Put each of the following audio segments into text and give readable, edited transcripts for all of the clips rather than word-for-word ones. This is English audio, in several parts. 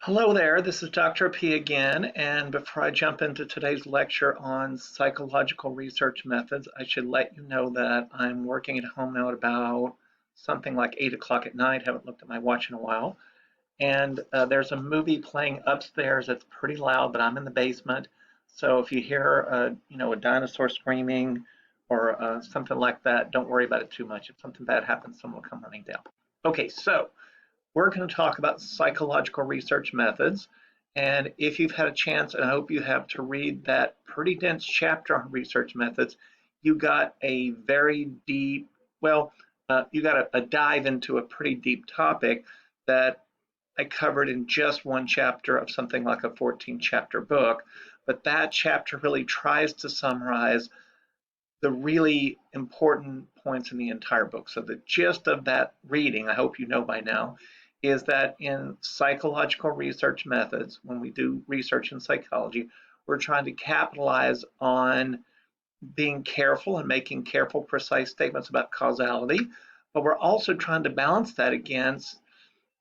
Hello there, this is Dr. P again, and before I jump into today's lecture on psychological research methods, I should let you know that I'm working at home now at about something like 8 o'clock at night. Haven't looked at my watch in a while. And there's a movie playing upstairs that's pretty loud, but I'm in the basement. So if you hear, a dinosaur screaming or something like that, don't worry about it too much. If something bad happens, someone will come running down. Okay, so we're going to talk about psychological research methods. And if you've had a chance, and I hope you have, to read that pretty dense chapter on research methods, you got a very deep, you got a dive into a pretty deep topic that I covered in just one chapter of something like a 14 chapter book. But that chapter really tries to summarize the really important points in the entire book. So the gist of that reading, I hope you know by now, is that in psychological research methods, when we do research in psychology, we're trying to capitalize on being careful and making careful, precise statements about causality, but we're also trying to balance that against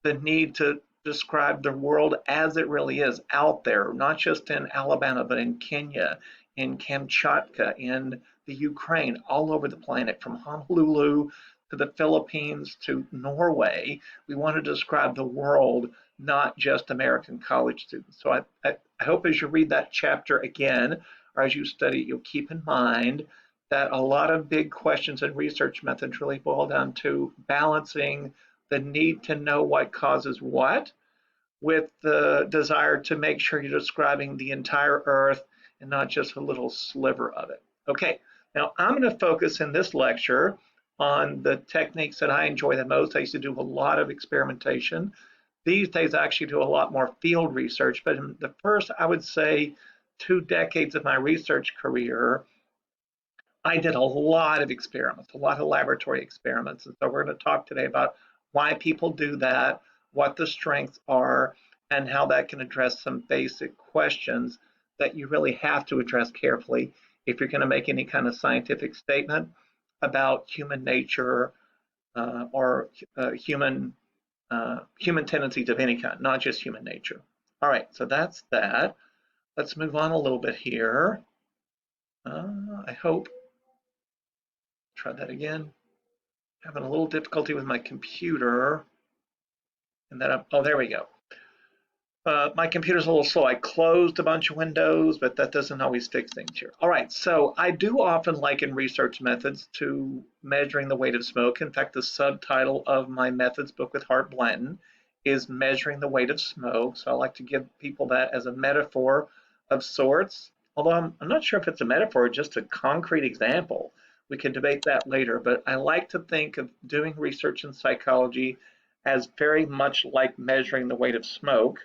the need to describe the world as it really is out there, not just in Alabama, but in Kenya, in Kamchatka, in the Ukraine, all over the planet, from Honolulu to the Philippines to Norway. We want to describe the world, not just American college students. So I hope as you read that chapter again, or as you study, you'll keep in mind that a lot of big questions in research methods really boil down to balancing the need to know what causes what with the desire to make sure you're describing the entire Earth and not just a little sliver of it. Okay, now I'm going to focus in this lecture on the techniques that I enjoy the most. I used to do a lot of experimentation. These days, I actually do a lot more field research, but in the first, I would say, 2 decades of my research career, I did a lot of experiments, a lot of laboratory experiments. And so we're going to talk today about why people do that, what the strengths are, and how that can address some basic questions that you really have to address carefully if you're going to make any kind of scientific statement about human nature or human tendencies of any kind, not just human nature. All right, so that's that. Let's move on a little bit here. I hope. Try that again. Having a little difficulty with my computer. And then, oh, there we go. My computer's a little slow. I closed a bunch of windows, but that doesn't always fix things here. All right, so I do often liken research methods to measuring the weight of smoke. In fact, the subtitle of my methods book with Hart Blanton is Measuring the Weight of Smoke. So I like to give people that as a metaphor of sorts, although I'm not sure if it's a metaphor or just a concrete example. We can debate that later, but I like to think of doing research in psychology as very much like measuring the weight of smoke.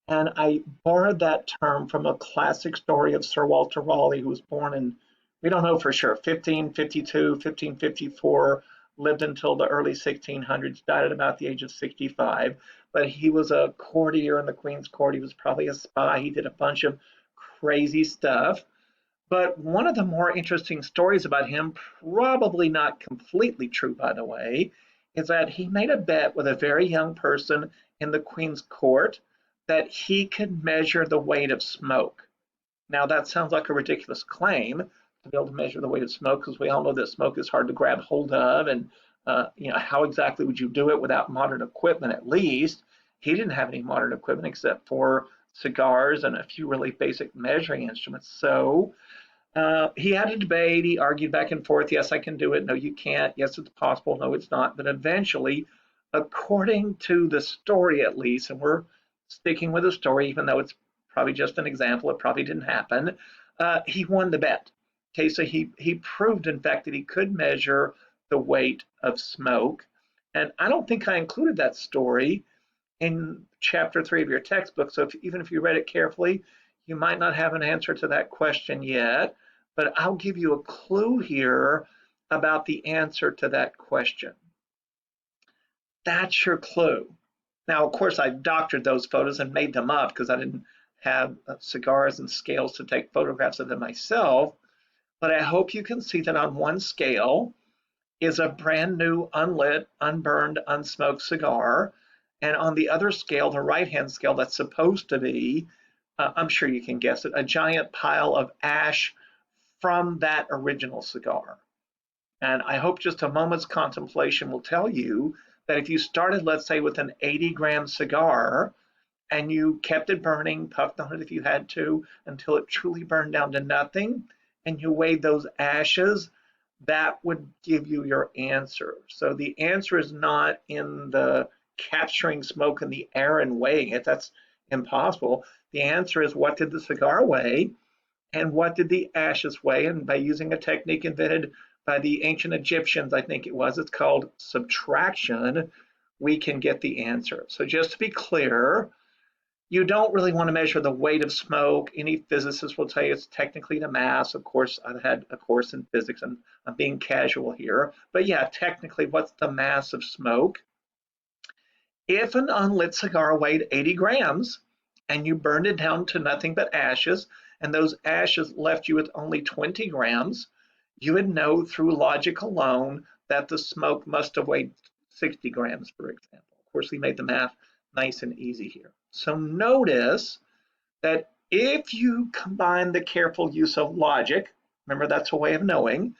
And I borrowed that term from a classic story of Sir Walter Raleigh, who was born in, we don't know for sure, 1552, 1554, lived until the early 1600s, died at about the age of 65. But he was a courtier in the Queen's court. He was probably a spy. He did a bunch of crazy stuff. But one of the more interesting stories about him, probably not completely true, by the way, is that he made a bet with a very young person in the Queen's court that he could measure the weight of smoke. Now, that sounds like a ridiculous claim to be able to measure the weight of smoke, because we all know that smoke is hard to grab hold of, and how exactly would you do it without modern equipment? At least he didn't have any modern equipment except for cigars and a few really basic measuring instruments. So he had a debate. He argued back and forth. Yes, I can do it. No, you can't. Yes, it's possible. No, it's not. But eventually, according to the story at least, and we're sticking with the story, even though it's probably just an example, it probably didn't happen, he won the bet. Okay, so he proved, in fact, that he could measure the weight of smoke. And I don't think I included that story in chapter 3 of your textbook. So even if you read it carefully, you might not have an answer to that question yet, but I'll give you a clue here about the answer to that question. That's your clue. Now, of course, I doctored those photos and made them up because I didn't have cigars and scales to take photographs of them myself. But I hope you can see that on one scale is a brand new, unlit, unburned, unsmoked cigar. And on the other scale, the right-hand scale, that's supposed to be, I'm sure you can guess it, a giant pile of ash from that original cigar. And I hope just a moment's contemplation will tell you that if you started, let's say, with an 80-gram cigar and you kept it burning, puffed on it if you had to, until it truly burned down to nothing, and you weighed those ashes, that would give you your answer. So the answer is not in the capturing smoke in the air and weighing it. That's impossible. The answer is, what did the cigar weigh and what did the ashes weigh? And by using a technique invented by the ancient Egyptians, I think it was, it's called subtraction, we can get the answer. So just to be clear, you don't really want to measure the weight of smoke. Any physicist will tell you it's technically the mass. Of course, I've had a course in physics and I'm being casual here. But yeah, technically, what's the mass of smoke? If an unlit cigar weighed 80 grams and you burned it down to nothing but ashes, and those ashes left you with only 20 grams, you would know through logic alone that the smoke must have weighed 60 grams, for example. Of course, we made the math nice and easy here. So notice that if you combine the careful use of logic, remember that's a way of knowing,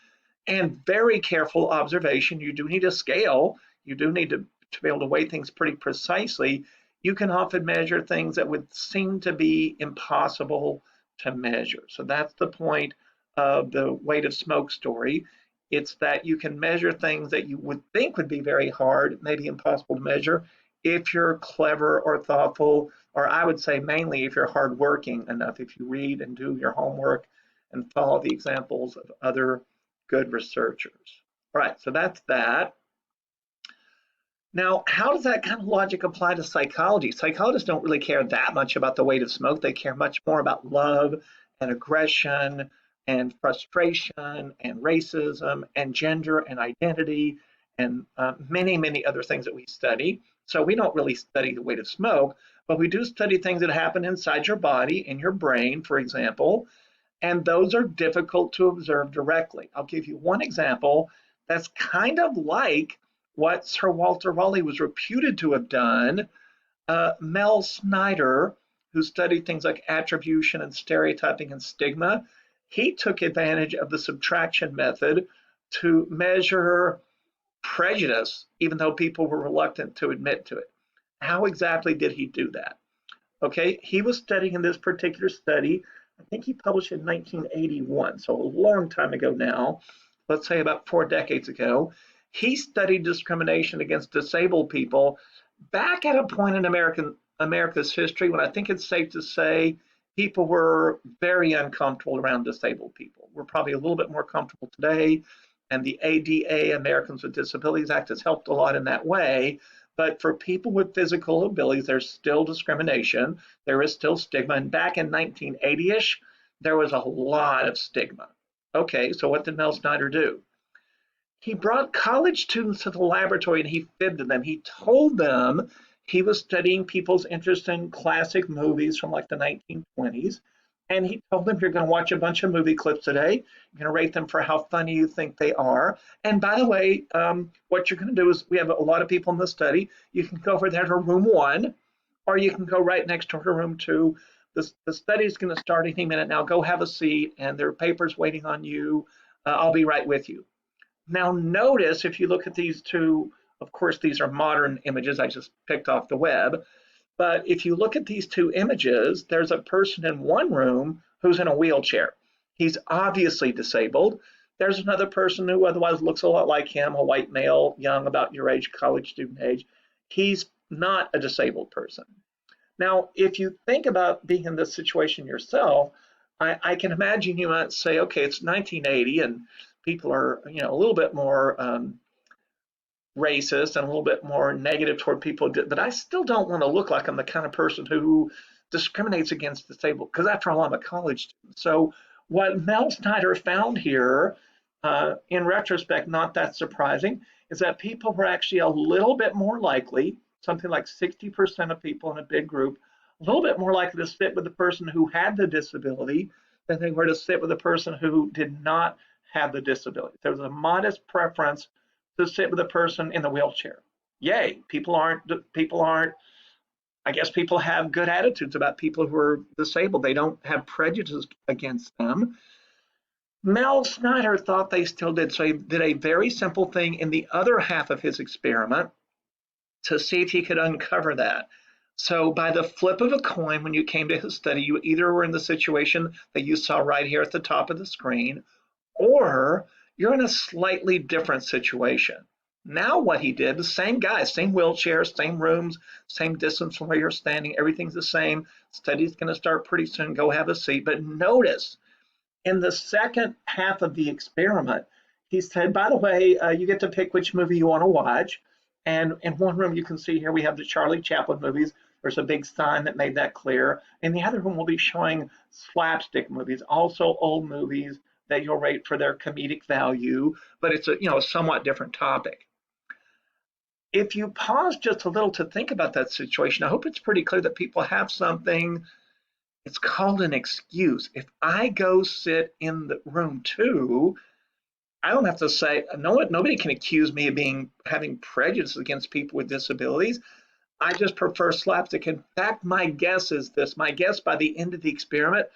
and very careful observation, you do need a scale, you do need to be able to weigh things pretty precisely, you can often measure things that would seem to be impossible to measure. So that's the point of the weight of smoke story. It's that you can measure things that you would think would be very hard, maybe impossible to measure, if you're clever or thoughtful, or I would say mainly if you're hardworking enough, if you read and do your homework and follow the examples of other good researchers. All right, so that's that. Now, how does that kind of logic apply to psychology? Psychologists don't really care that much about the weight of smoke. They care much more about love and aggression and frustration and racism and gender and identity and many, many other things that we study. So we don't really study the weight of smoke, but we do study things that happen inside your body, in your brain, for example, and those are difficult to observe directly. I'll give you one example that's kind of like what Sir Walter Raleigh was reputed to have done. Mel Snyder, who studied things like attribution and stereotyping and stigma, he took advantage of the subtraction method to measure prejudice, even though people were reluctant to admit to it. How exactly did he do that? Okay, he was studying in this particular study. I think he published in 1981, so a long time ago now, let's say about 4 decades ago. He studied discrimination against disabled people back at a point in America's history when I think it's safe to say people were very uncomfortable around disabled people. We're probably a little bit more comfortable today, and the ADA, Americans with Disabilities Act, has helped a lot in that way. But for people with physical abilities, there's still discrimination. There is still stigma. And back in 1980-ish, there was a lot of stigma. Okay, so what did Mel Snyder do? He brought college students to the laboratory and he fibbed to them. He told them he was studying people's interest in classic movies from like the 1920s. And he told them, you're going to watch a bunch of movie clips today. You're going to rate them for how funny you think they are. And by the way, what you're going to do is, we have a lot of people in the study. You can go over there to room 1, or you can go right next door to room 2. The study is going to start any minute now. Go have a seat, and there are papers waiting on you. I'll be right with you. Now notice, if you look at these two, of course, these are modern images I just picked off the web. But if you look at these two images, there's a person in one room who's in a wheelchair. He's obviously disabled. There's another person who otherwise looks a lot like him, a white male, young, about your age, college student age. He's not a disabled person. Now, if you think about being in this situation yourself, I can imagine you might say, okay, it's 1980 and people are, a little bit more racist and a little bit more negative toward people, but I still don't want to look like I'm the kind of person who discriminates against disabled, because after all, I'm a college student. So what Mel Snyder found here, in retrospect, not that surprising, is that people were actually a little bit more likely, something like 60% of people in a big group, a little bit more likely to sit with the person who had the disability than they were to sit with a person who did not have the disability. There was a modest preference to sit with a person in the wheelchair. Yay. People aren't, I guess people have good attitudes about people who are disabled. They don't have prejudice against them. Mel Snyder thought they still did. So he did a very simple thing in the other half of his experiment to see if he could uncover that. So by the flip of a coin, when you came to his study, you either were in the situation that you saw right here at the top of the screen, or you're in a slightly different situation. Now what he did, the same guy, same wheelchair, same rooms, same distance from where you're standing, everything's the same. Study's going to start pretty soon. Go have a seat. But notice in the second half of the experiment, he said, by the way, you get to pick which movie you want to watch. And in one room, you can see here we have the Charlie Chaplin movies. There's a big sign that made that clear. In the other room, we'll be showing slapstick movies, also old movies that you'll rate for their comedic value, but it's a somewhat different topic. If you pause just a little to think about that situation, I hope it's pretty clear that people have something. It's called an excuse. If I go sit in the room too, I don't have to say nobody can accuse me of having prejudice against people with disabilities. I just prefer slapstick. In fact, my guess is this. My guess by the end of the experiment,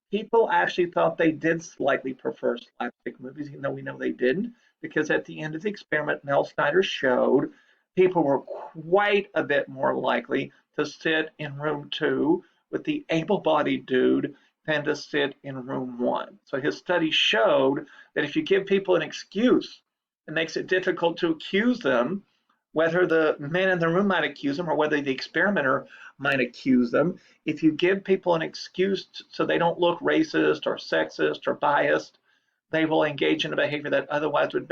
people actually thought they did slightly prefer slapstick movies, even though we know they didn't, because at the end of the experiment, Mel Snyder showed people were quite a bit more likely to sit in room 2 with the able-bodied dude than to sit in room 1. So his study showed that if you give people an excuse, it makes it difficult to accuse them, whether the man in the room might accuse them or whether the experimenter might accuse them. If you give people an excuse so they don't look racist or sexist or biased, they will engage in a behavior that otherwise would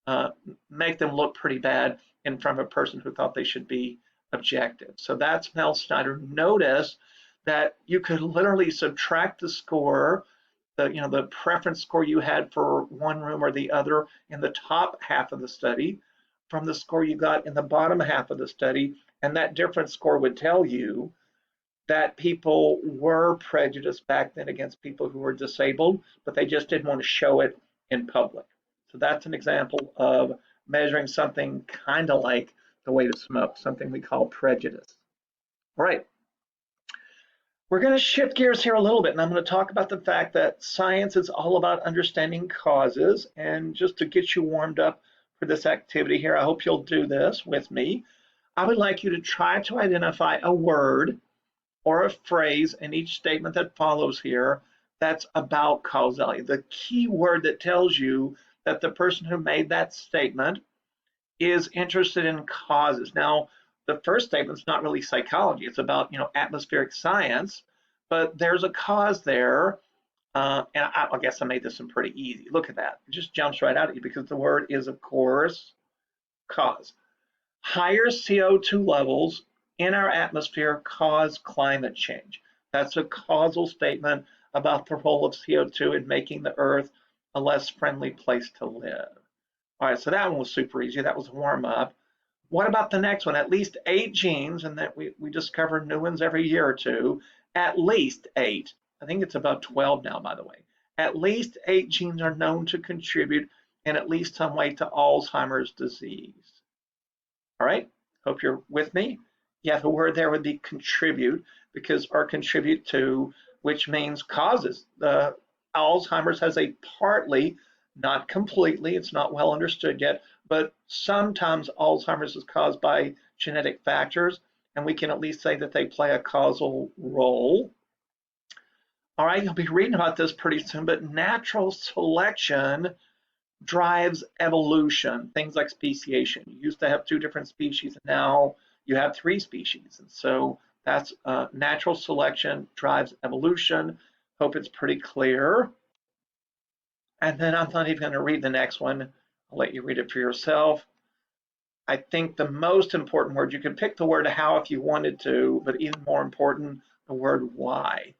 uh, make them look pretty bad in front of a person who thought they should be objective. So that's Mel Snyder. Notice that you could literally subtract the score, the preference score you had for one room or the other in the top half of the study from the score you got in the bottom half of the study, and that different score would tell you that people were prejudiced back then against people who were disabled, but they just didn't want to show it in public. So that's an example of measuring something kind of like the weight of smoke, something we call prejudice. All right. We're going to shift gears here a little bit, and I'm going to talk about the fact that science is all about understanding causes. And just to get you warmed up for this activity here, I hope you'll do this with me. I would like you to try to identify a word or a phrase in each statement that follows here that's about causality. The key word that tells you that the person who made that statement is interested in causes. Now, the first statement's not really psychology. It's about, atmospheric science, but there's a cause there. And I guess I made this one pretty easy. Look at that. It just jumps right out at you because the word is, of course, cause. Higher CO2 levels in our atmosphere cause climate change. That's a causal statement about the role of CO2 in making the Earth a less friendly place to live. All right, so that one was super easy. That was warm up. What about the next one? At least 8 genes, and that we discover new ones every year or two. At least 8. I think it's about 12 now, by the way. At least 8 genes are known to contribute in at least some way to Alzheimer's disease. All right, hope you're with me. Yeah, the word there would be contribute, because or contribute to, which means causes. The Alzheimer's has a partly, not completely, it's not well understood yet, but sometimes Alzheimer's is caused by genetic factors, and we can at least say that they play a causal role. All right, you'll be reading about this pretty soon, but natural selection drives evolution, things like speciation. You used to have 2 different species, and now you have 3 species. And so that's natural selection drives evolution. Hope it's pretty clear. And then I'm not even going to read the next one. I'll let you read it for yourself. I think the most important word, you could pick the word how if you wanted to, but even more important, the word why.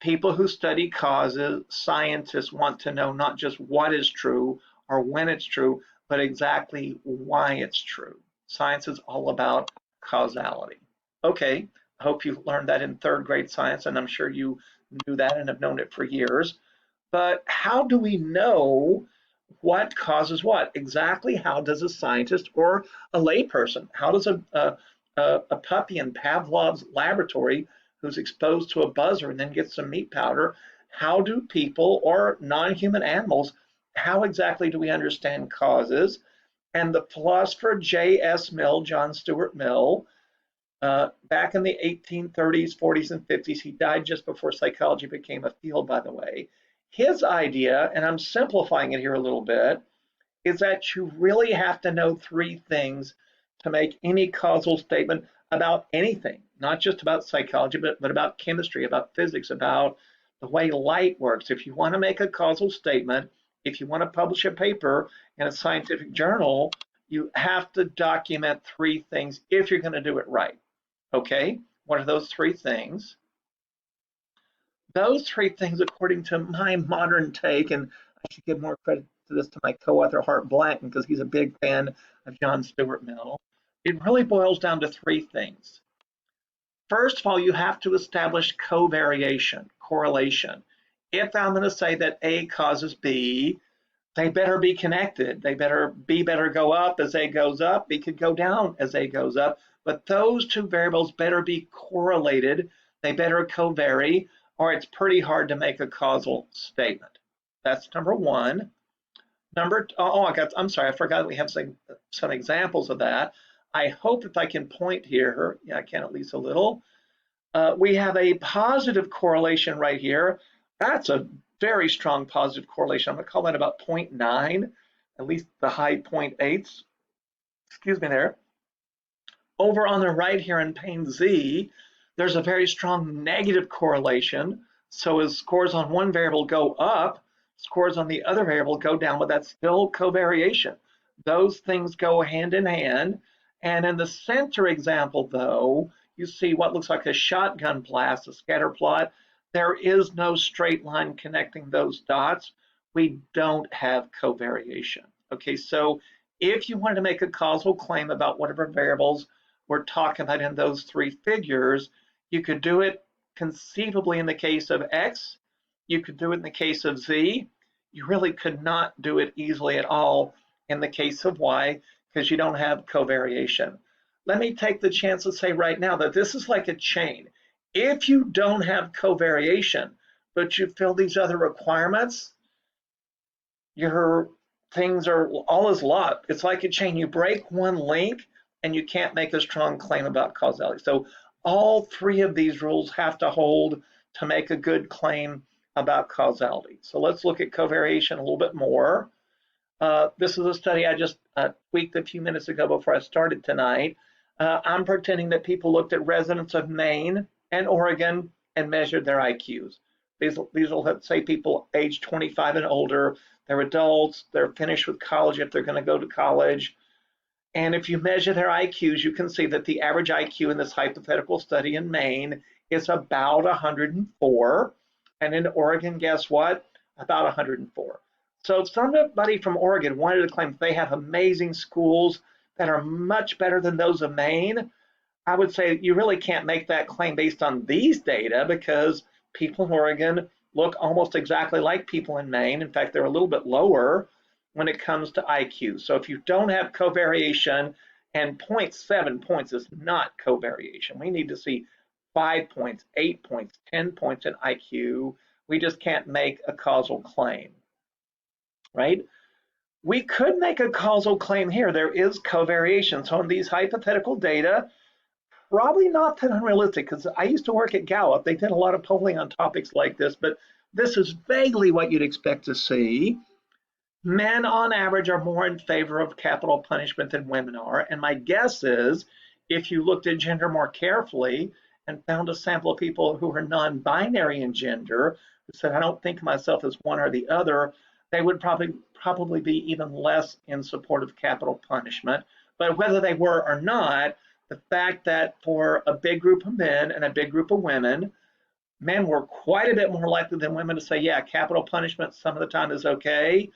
People who study causes, scientists want to know not just what is true or when it's true, but exactly why it's true. Science is all about causality. Okay, I hope you learned that in 3rd grade science, and I'm sure you knew that and have known it for years. But how do we know what causes what? Exactly how does a scientist or a layperson, how does a puppy in Pavlov's laboratory who's exposed to a buzzer and then gets some meat powder, how do people or non-human animals, how exactly do we understand causes? And the philosopher J.S. Mill, John Stuart Mill, back in the 1830s, 40s, and 50s, he died just before psychology became a field, by the way. His idea, and I'm simplifying it here a little bit, is that you really have to know three things to make any causal statement about anything, not just about psychology, but about chemistry, about physics, about the way light works. If you want to make a causal statement, if you want to publish a paper in a scientific journal, you have to document three things if you're going to do it right. Okay, what are those three things? Those three things, according to my modern take, and I should give more credit to this to my co-author Hart Blanton because he's a big fan of John Stuart Mill. It really boils down to three things. First of all, you have to establish covariation, correlation. If I'm going to say that A causes B, they better be connected. B better go up as A goes up, B could go down as A goes up, but those two variables better be correlated. They better covary, or it's pretty hard to make a causal statement. That's number one. I'm sorry, I forgot we have some examples of that. I hope if I can point here, yeah, I can at least a little. We have a positive correlation right here. That's a very strong positive correlation. I'm going to call that about 0.9, at least the high 0.8s. Excuse me there. Over on the right here in pane Z, there's a very strong negative correlation. So as scores on one variable go up, scores on the other variable go down, but that's still covariation. Those things go hand in hand. And in the center example, though, you see what looks like a shotgun blast, a scatter plot. There is no straight line connecting those dots. We don't have covariation. Okay, so if you wanted to make a causal claim about whatever variables we're talking about in those three figures, you could do it conceivably in the case of X, you could do it in the case of Z, you really could not do it easily at all in the case of Y because you don't have covariation. Let me take the chance to say right now that this is like a chain. If you don't have covariation, but you fill these other requirements, your things are all is locked. It's like a chain. You break one link and you can't make a strong claim about causality. So all three of these rules have to hold to make a good claim about causality. So let's look at covariation a little bit more. This is a study I just tweaked a few minutes ago before I started tonight. I'm pretending that people looked at residents of Maine and Oregon and measured their IQs. These will say people age 25 and older. They're adults. They're finished with college if they're going to go to college. And if you measure their IQs, you can see that the average IQ in this hypothetical study in Maine is about 104. And in Oregon, guess what? About 104. So if somebody from Oregon wanted to claim they have amazing schools that are much better than those of Maine, I would say you really can't make that claim based on these data because people in Oregon look almost exactly like people in Maine. In fact, they're a little bit lower when it comes to IQ. So if you don't have covariation, and 0.7 points is not covariation. We need to see 5 points, 8 points, 10 points in IQ. We just can't make a causal claim, right? We could make a causal claim here. There is covariation. So in these hypothetical data, probably not that unrealistic because I used to work at Gallup. They did a lot of polling on topics like this, but this is vaguely what you'd expect to see. Men on average are more in favor of capital punishment than women are. And my guess is if you looked at gender more carefully and found a sample of people who are non-binary in gender, who said, I don't think of myself as one or the other, they would probably be even less in support of capital punishment. But whether they were or not, the fact that for a big group of men and a big group of women, men were quite a bit more likely than women to say, yeah, capital punishment some of the time is okay.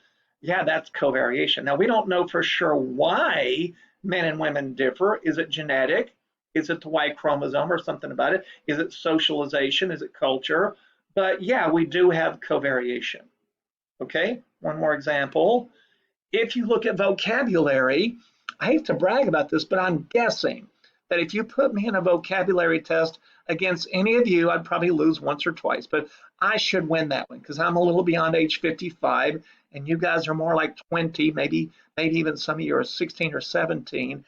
Yeah, that's covariation. Now, we don't know for sure why men and women differ. Is it genetic? Is it the Y chromosome or something about it? Is it socialization? Is it culture? But yeah, we do have covariation. Okay, one more example. if you look at vocabulary, I hate to brag about this, but I'm guessing that if you put me in a vocabulary test against any of you, I'd probably lose once or twice, but I should win that one because I'm a little beyond age 55 and you guys are more like 20, maybe even some of you are 16 or 17.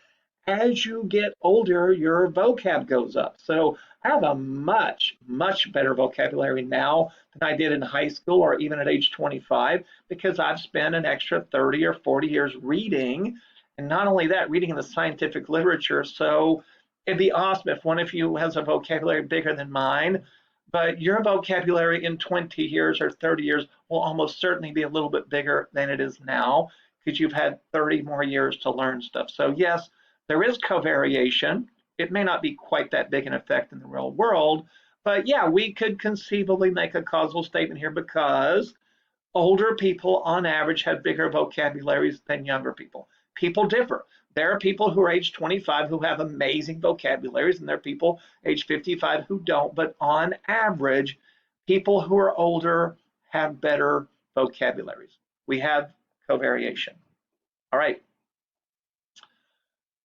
As you get older, your vocab goes up. So I have a much better vocabulary now than I did in high school or even at age 25 because I've spent an extra 30 or 40 years reading. And not only that, reading in the scientific literature. So it'd be awesome if one of you has a vocabulary bigger than mine, but your vocabulary in 20 years or 30 years will almost certainly be a little bit bigger than it is now because you've had 30 more years to learn stuff. So yes, there is covariation. It may not be quite that big an effect in the real world, but yeah, we could conceivably make a causal statement here because older people on average have bigger vocabularies than younger people. People differ. There are people who are age 25 who have amazing vocabularies, and there are people age 55 who don't. But on average, people who are older have better vocabularies. We have covariation. All right.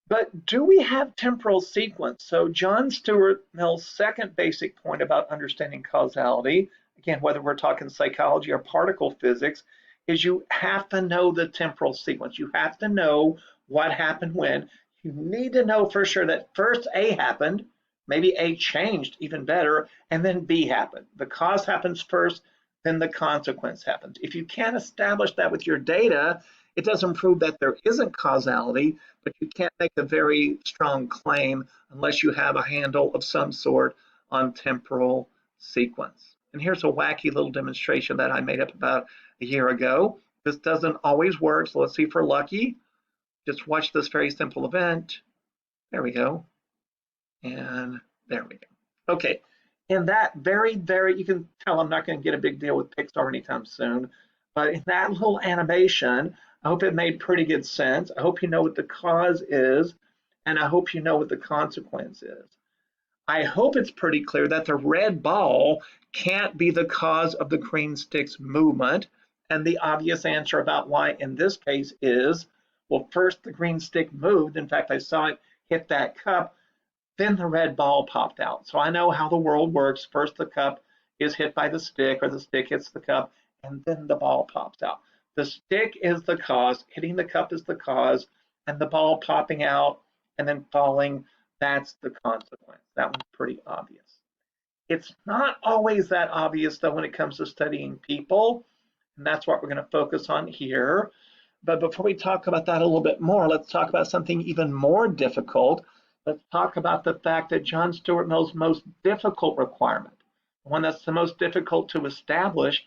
But do we have temporal sequence? So John Stuart Mill's second basic point about understanding causality, again, whether we're talking psychology or particle physics, is you have to know the temporal sequence. You have to know what happened when. You need to know for sure that first A happened, maybe A changed even better, and then B happened. The cause happens first, then the consequence happens. If you can't establish that with your data, it doesn't prove that there isn't causality, but you can't make a very strong claim unless you have a handle of some sort on temporal sequence. And here's a wacky little demonstration that I made up about a year ago. This doesn't always work, so let's see if we're lucky. Just watch this very simple event. There we go. And there we go. Okay. In that you can tell I'm not going to get a big deal with Pixar anytime soon, but in that little animation, I hope it made pretty good sense. I hope you know what the cause is, and I hope you know what the consequence is. I hope it's pretty clear that the red ball can't be the cause of the green stick's movement, and the obvious answer about why in this case is, well, first the green stick moved. In fact, I saw it hit that cup, then the red ball popped out. So I know how the world works. First the cup is hit by the stick, or the stick hits the cup, and then the ball pops out. The stick is the cause, hitting the cup is the cause, and the ball popping out and then falling, that's the consequence. That one's pretty obvious. It's not always that obvious, though, when it comes to studying people, and that's what we're going to focus on here. But before we talk about that a little bit more, let's talk about something even more difficult. Let's talk about the fact that John Stuart Mill's most difficult requirement, the one that's the most difficult to establish,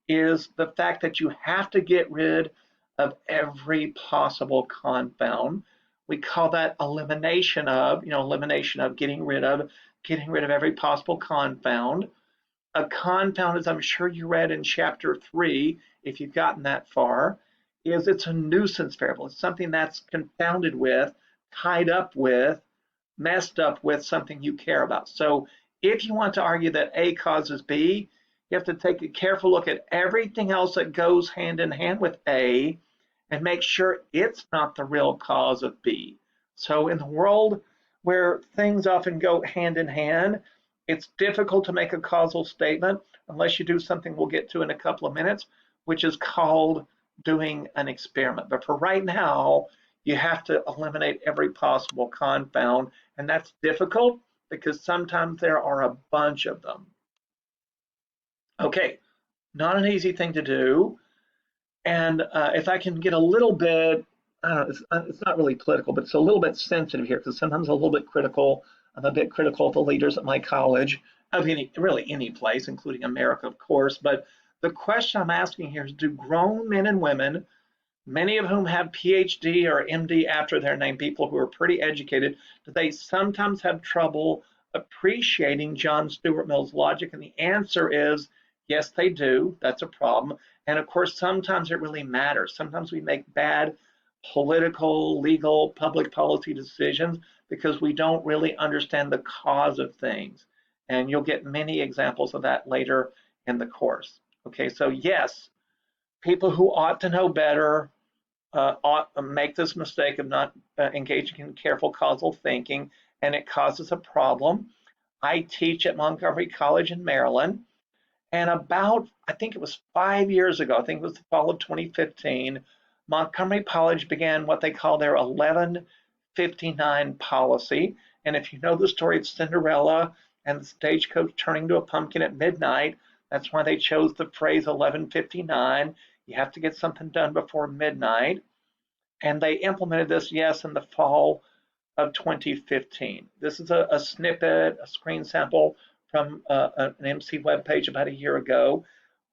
is the fact that you have to get rid of every possible confound. We call that elimination of, getting rid of every possible confound. A confound, as I'm sure you read in chapter 3, if you've gotten that far, is it's a nuisance variable. It's something that's confounded with, tied up with, messed up with something you care about. So if you want to argue that A causes B, you have to take a careful look at everything else that goes hand in hand with A and make sure it's not the real cause of B. So in the world where things often go hand in hand, it's difficult to make a causal statement unless you do something we'll get to in a couple of minutes, which is called doing an experiment. But for right now, you have to eliminate every possible confound, and that's difficult because sometimes there are a bunch of them. Okay, not an easy thing to do. And if I can get a little bit, I don't know, it's not really political, but it's a little bit sensitive here because sometimes I'm a little bit critical. I'm a bit critical of the leaders at my college, of really any place, including America, of course. But the question I'm asking here is, do grown men and women, many of whom have PhD or MD after their name, people who are pretty educated, do they sometimes have trouble appreciating John Stuart Mill's logic? And the answer is, yes, they do. That's a problem. And of course, sometimes it really matters. Sometimes we make bad political, legal, public policy decisions because we don't really understand the cause of things. And you'll get many examples of that later in the course. Okay, so yes, people who ought to know better make this mistake of not engaging in careful causal thinking, and it causes a problem. I teach at Montgomery College in Maryland, and about, I think it was 5 years ago, I think it was the fall of 2015, Montgomery College began what they call their 1159 policy. And if you know the story of Cinderella and the stagecoach turning to a pumpkin at midnight, that's why they chose the phrase 1159. You have to get something done before midnight. And they implemented this, yes, in the fall of 2015. This is a snippet, a screen sample from an MC webpage about a year ago.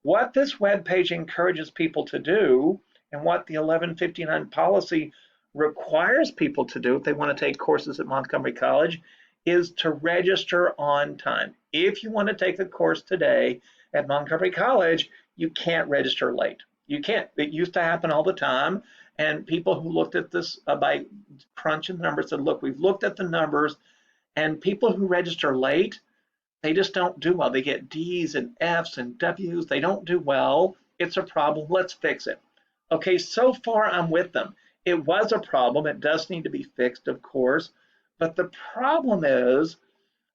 What this webpage encourages people to do, and what the 1159 policy requires people to do if they want to take courses at Montgomery College, is to register on time. If you want to take a course today at Montgomery College, you can't register late. You can't. It used to happen all the time. And people who looked at this by crunching the numbers said, look, we've looked at the numbers, and people who register late, they just don't do well. They get D's and F's and W's. They don't do well. It's a problem. Let's fix it. Okay, so far I'm with them. It was a problem. It does need to be fixed, of course. But the problem is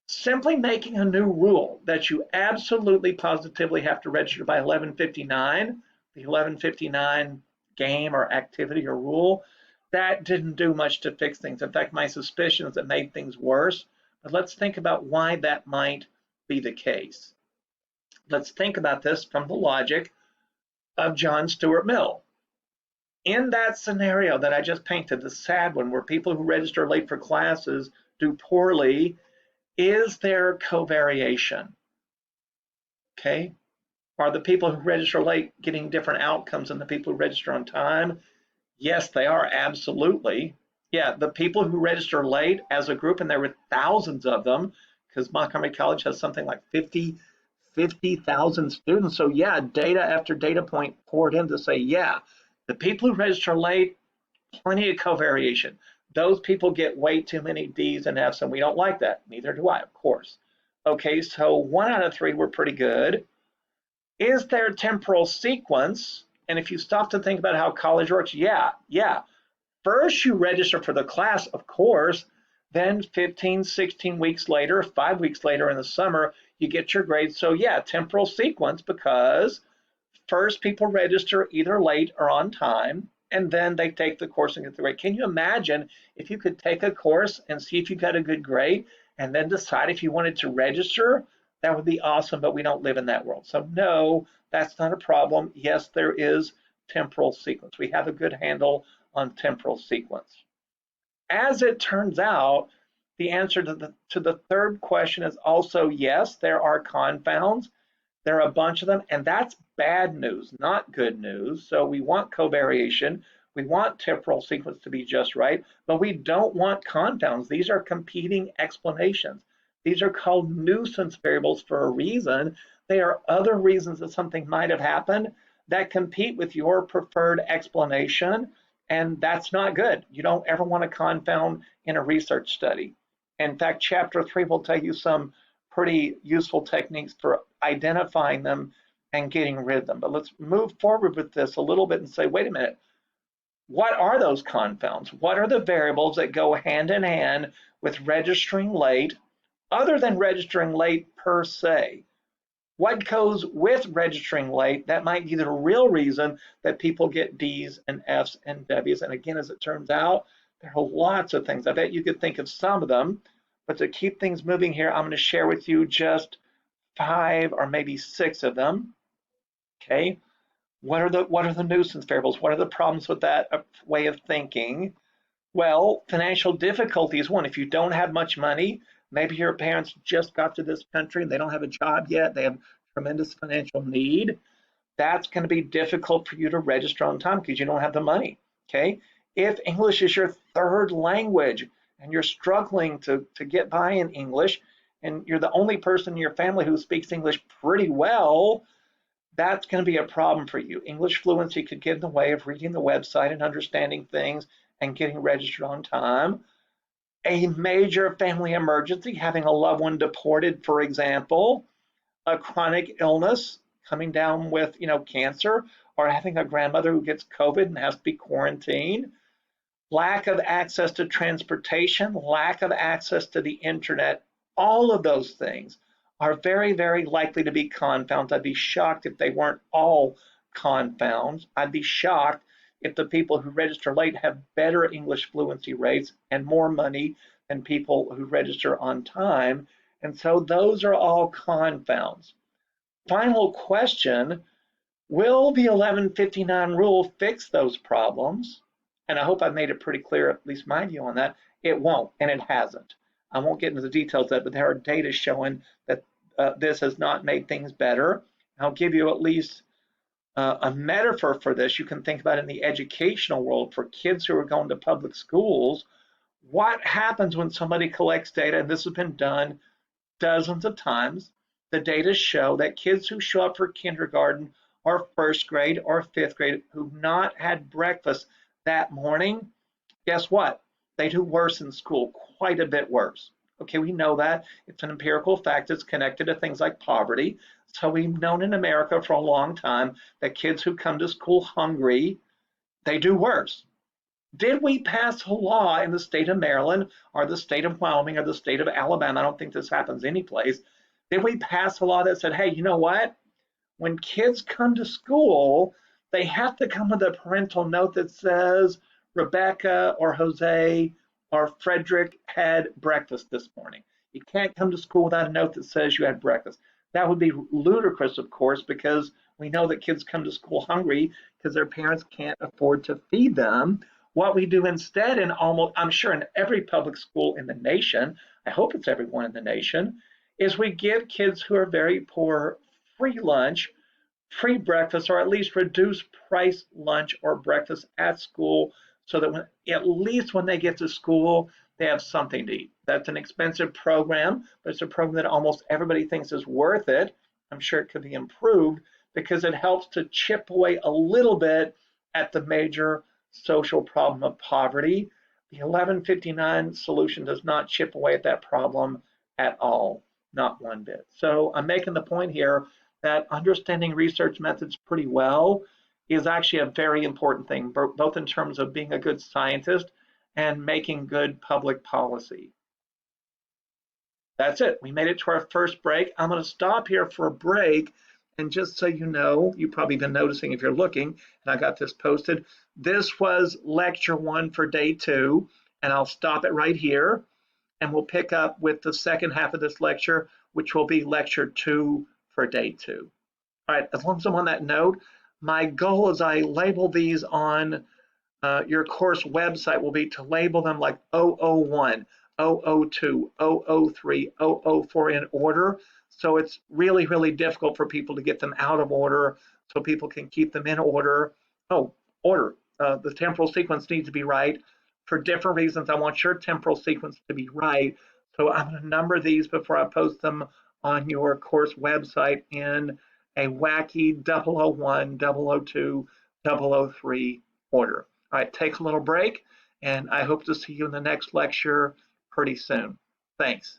simply making a new rule that you absolutely positively have to register by 11:59, the 11:59 game or activity or rule, that didn't do much to fix things. In fact, my suspicion is it made things worse. But let's think about why that might be the case. Let's think about this from the logic of John Stuart Mill. In that scenario that I just painted, the sad one where people who register late for classes do poorly, is there covariation? Okay. Are the people who register late getting different outcomes than the people who register on time? Yes, they are, absolutely. Yeah, the people who register late as a group, and there were thousands of them, because Montgomery College has something like 50,000 students. So yeah, data after data point poured in to say, yeah, the people who register late, plenty of covariation. Those people get way too many D's and F's, and we don't like that. Neither do I, of course. Okay, so 1 out of 3 were pretty good. Is there temporal sequence? And if you stop to think about how college works, yeah. First, you register for the class, of course. Then 15, 16 weeks later, 5 weeks later in the summer, you get your grades. So yeah, temporal sequence, because first people register either late or on time, and then they take the course and get the grade. Can you imagine if you could take a course and see if you got a good grade and then decide if you wanted to register? That would be awesome, but we don't live in that world. So no, that's not a problem. Yes, there is temporal sequence. We have a good handle on temporal sequence. As it turns out, the answer to the third question is also yes, there are confounds. There are a bunch of them, and that's bad news, not good news. So we want covariation. We want temporal sequence to be just right, but we don't want confounds. These are competing explanations. These are called nuisance variables for a reason. They are other reasons that something might have happened that compete with your preferred explanation, and that's not good. You don't ever want a confound in a research study. In fact, chapter 3 will tell you some pretty useful techniques for identifying them and getting rid of them. But let's move forward with this a little bit and say, wait a minute, what are those confounds? What are the variables that go hand in hand with registering late, other than registering late per se? What goes with registering late that might be the real reason that people get D's and F's and W's? And again, as it turns out, there are lots of things. I bet you could think of some of them, but to keep things moving here, I'm going to share with you just 5 or maybe 6 of them. Okay, what are the nuisance variables? What are the problems with that way of thinking? Well, financial difficulty is one. If you don't have much money, maybe your parents just got to this country and they don't have a job yet, they have tremendous financial need, that's going to be difficult for you to register on time because you don't have the money. Okay, if English is your third language and you're struggling to get by in English, and you're the only person in your family who speaks English pretty well, that's going to be a problem for you. English fluency could get in the way of reading the website and understanding things and getting registered on time. A major family emergency, having a loved one deported, for example, a chronic illness coming down with, cancer, or having a grandmother who gets COVID and has to be quarantined, lack of access to transportation, lack of access to the internet, all of those things are very, very likely to be confounds. I'd be shocked if they weren't all confounds. I'd be shocked if the people who register late have better English fluency rates and more money than people who register on time. And so those are all confounds. Final question, will the 1159 rule fix those problems? And I hope I made it pretty clear, at least my view on that. It won't, and it hasn't. I won't get into the details of that, but there are data showing that this has not made things better. I'll give you at least a metaphor for this. You can think about it in the educational world for kids who are going to public schools. What happens when somebody collects data, and this has been done dozens of times, the data show that kids who show up for kindergarten or first grade or fifth grade who've not had breakfast that morning, guess what? They do worse in school, quite a bit worse. Okay, we know that. It's an empirical fact. It's connected to things like poverty. So we've known in America for a long time that kids who come to school hungry, they do worse. Did we pass a law in the state of Maryland or the state of Wyoming or the state of Alabama? I don't think this happens anyplace. Did we pass a law that said, hey, you know what? When kids come to school, they have to come with a parental note that says Rebecca or Jose or Frederick had breakfast this morning. You can't come to school without a note that says you had breakfast. That would be ludicrous, of course, because we know that kids come to school hungry because their parents can't afford to feed them. What we do instead in almost, I'm sure in every public school in the nation, I hope it's everyone in the nation, is we give kids who are very poor free lunch, free breakfast, or at least reduced price lunch or breakfast at school so that at least when they get to school, they have something to eat. That's an expensive program, but it's a program that almost everybody thinks is worth it. I'm sure it could be improved because it helps to chip away a little bit at the major social problem of poverty. The 1159 solution does not chip away at that problem at all, not one bit. So I'm making the point here that understanding research methods pretty well is actually a very important thing, both in terms of being a good scientist and making good public policy. That's it. We made it to our first break. I'm going to stop here for a break. And just so you know, you've probably been noticing if you're looking, and I got this posted, this was lecture 1 for day 2, and I'll stop it right here, and we'll pick up with the second half of this lecture, which will be lecture 2 for day 2. All right, as long as I'm on that note, my goal as I label these on your course website will be to label them like 001, 002, 003, 004 in order. So it's really, really difficult for people to get them out of order so people can keep them in order. Oh, order. The temporal sequence needs to be right. For different reasons, I want your temporal sequence to be right. So I'm going to number these before I post them on your course website in a wacky 001, 002, 003 order. All right, take a little break, and I hope to see you in the next lecture pretty soon. Thanks.